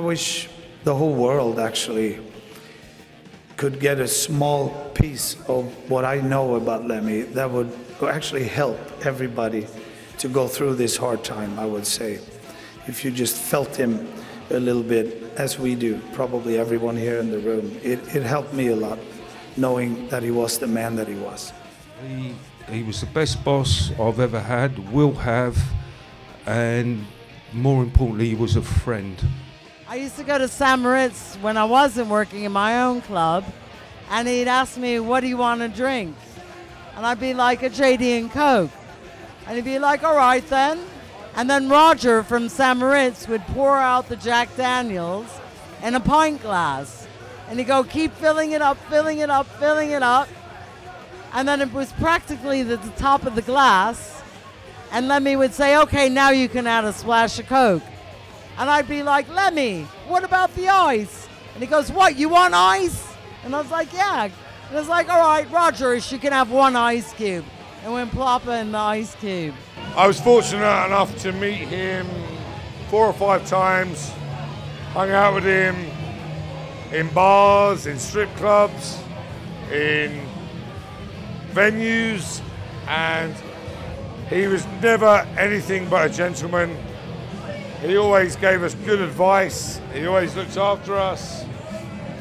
wish the whole world actually could get a small piece of what I know about Lemmy that would actually help everybody to go through this hard time, I would say. If you just felt him a little bit, as we do, probably everyone here in the room, it helped me a lot, knowing that he was the man that he was. He was the best boss I've ever had, will have, and more importantly, he was a friend. I used to go to Sam Moritz when I wasn't working in my own club, and he'd ask me, what do you want to drink? And I'd be like, a JD and Coke. And he'd be like, all right then. And then Roger from Sam Moritz would pour out the Jack Daniels in a pint glass. And he'd go, keep filling it up, filling it up, filling it up. And then it was practically the top of the glass. And Lemmy would say, okay, now you can add a splash of Coke. And I'd be like, Lemmy, what about the ice? And he goes, what, you want ice? And I was like, yeah. And I was like, all right, Roger, she can have one ice cube. And went plop in the ice cube. I was fortunate enough to meet him 4 or 5 times, hung out with him in bars, in strip clubs, in venues, and he was never anything but a gentleman. He always gave us good advice, he always looked after us,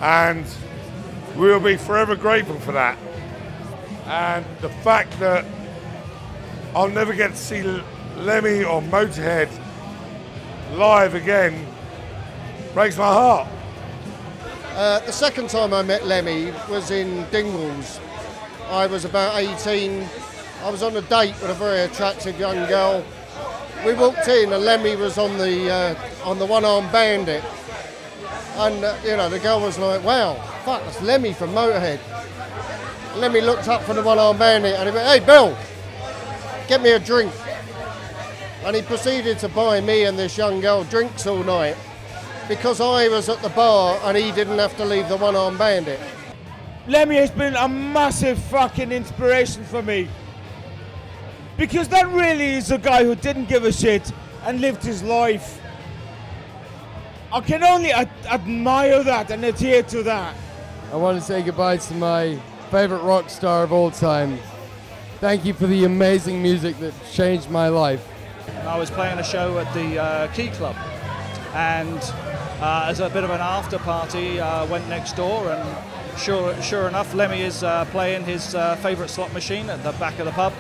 and we'll be forever grateful for that. And the fact that I'll never get to see Lemmy or Motorhead live again breaks my heart. The second time I met Lemmy was in Dingwalls. I was about 18. I was on a date with a very attractive young girl. We walked in and Lemmy was on the one-armed bandit. And you know, the girl was like, wow, fuck, that's Lemmy from Motorhead. And Lemmy looked up from the one-armed bandit and he went, hey Bill, get me a drink. And he proceeded to buy me and this young girl drinks all night because I was at the bar and he didn't have to leave the one-armed bandit. Lemmy has been a massive fucking inspiration for me. Because that really is a guy who didn't give a shit and lived his life. I can only admire that and adhere to that. I want to say goodbye to my favorite rock star of all time. Thank you for the amazing music that changed my life. I was playing a show at the Key Club, and as a bit of an after party, went next door, and sure enough, Lemmy is playing his favourite slot machine at the back of the pub,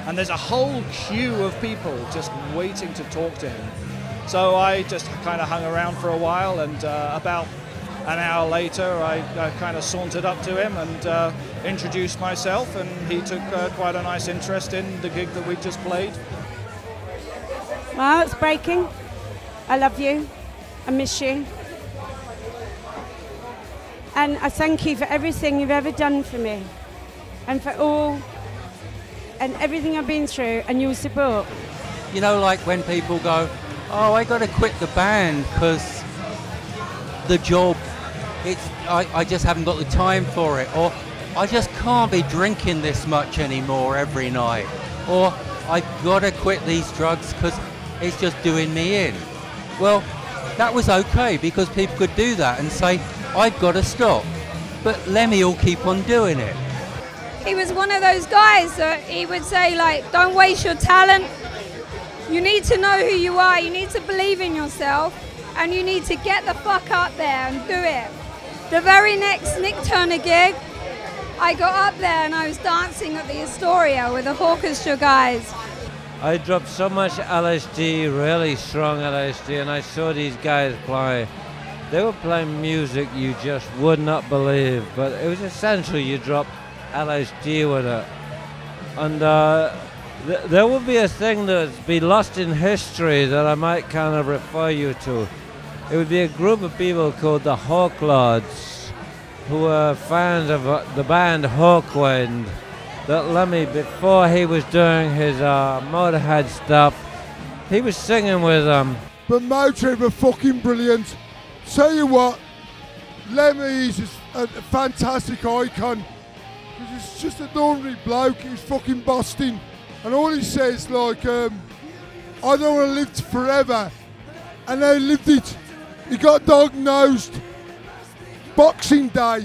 and there's a whole queue of people just waiting to talk to him. So I just kind of hung around for a while, and about an hour later, I kind of sauntered up to him and introduced myself, and he took quite a nice interest in the gig that we just played. Well, it's breaking. I love you. I miss you. And I thank you for everything you've ever done for me, and for all and everything I've been through, and your support. You know, like when people go, oh, I got to quit the band because the job, I just haven't got the time for it, or I just can't be drinking this much anymore every night, or I've got to quit these drugs because it's just doing me in. Well, that was okay because people could do that and say, I've got to stop. But Lemmy will keep on doing it. He was one of those guys that he would say, like, don't waste your talent. You need to know who you are. You need to believe in yourself. And you need to get the fuck up there and do it. The very next Nick Turner gig, I got up there and I was dancing at the Astoria with the orchestra guys. I dropped so much LSD, really strong LSD, and I saw these guys play. They were playing music you just would not believe, but it was essential you dropped LSD with it. And there will be a thing that's be lost in history that I might kind of refer you to. It would be a group of people called the Hawklords, who were fans of the band Hawkwind, that Lemmy, before he was doing his Motorhead stuff, he was singing with them. But Motorhead were fucking brilliant. Tell you what, Lemmy is a fantastic icon. Because he's just an ordinary bloke, he's fucking Boston. And all he says, like, I don't want to live forever. And they lived it. He got diagnosed Boxing Day,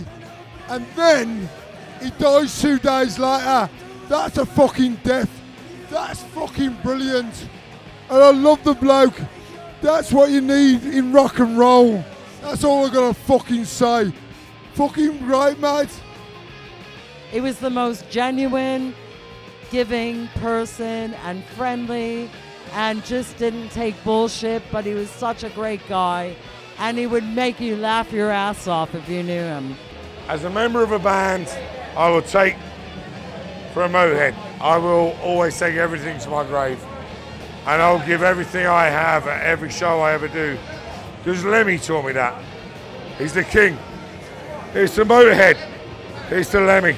and then he dies 2 days later. That's a fucking death. That's fucking brilliant. And I love the bloke. That's what you need in rock and roll. That's all I gotta fucking say. Fucking great, mate. He was the most genuine, giving person and friendly, and just didn't take bullshit, but he was such a great guy, and he would make you laugh your ass off if you knew him. As a member of a band, I will take, for a Motorhead, I will always take everything to my grave. And I'll give everything I have at every show I ever do. Because Lemmy taught me that. He's the king. Here's to Motorhead. Here's to Lemmy.